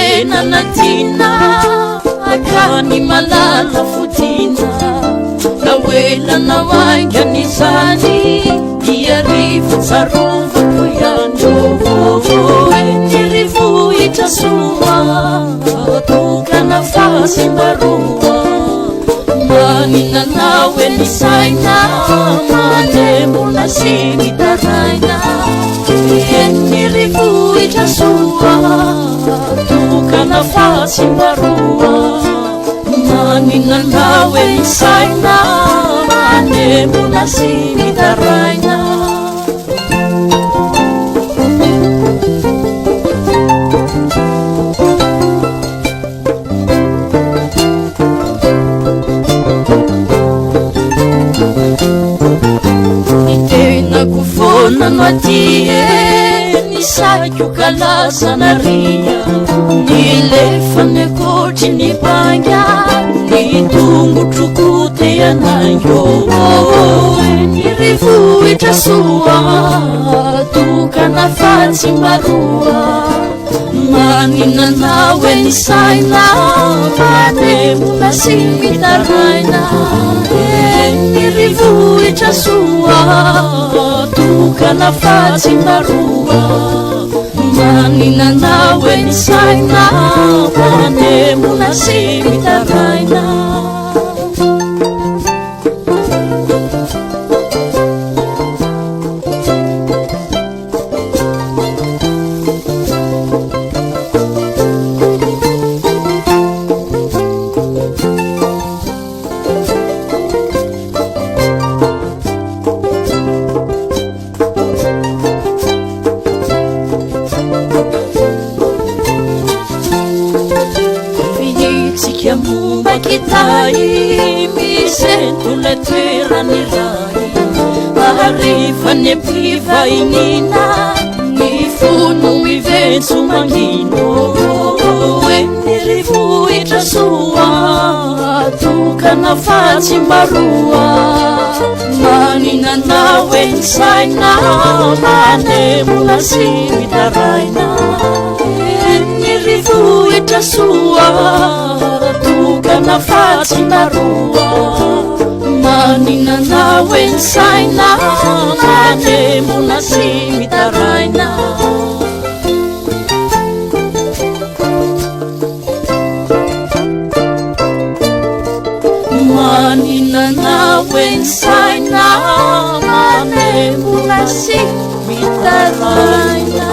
tena natina akany malala fotina na oelana vaingany zany iarivo tsarovako ihany nyrivohitra soa tokana fasimbaroa maninanao eny saina manemona sy mitaraina nyrivohitra soa tokana fasimbaroa maninanao eny saina manemona sy mitaraina nano atie nisako kalasanaria nilefane kotry ny banga nitongotrokote anayo nyrivohitra soa tokana fatsimbaroa maninanao eny saina manemona sy mitaraina nyrivohitra soa tokana fatsimbaroa maninanao eny saina manemona sy mitaraina Kitai misentule terani rai arifane pivainina nifunu mivensu mangino enirivuhitra soa tokana fatsimbaroa maninanao eny saina manemona sy mitaraina enirivuhitra soa tokana fatsimbaroa maninanao eny saina manemona sy mitaraina maninanao eny saina manemona sy mitaraina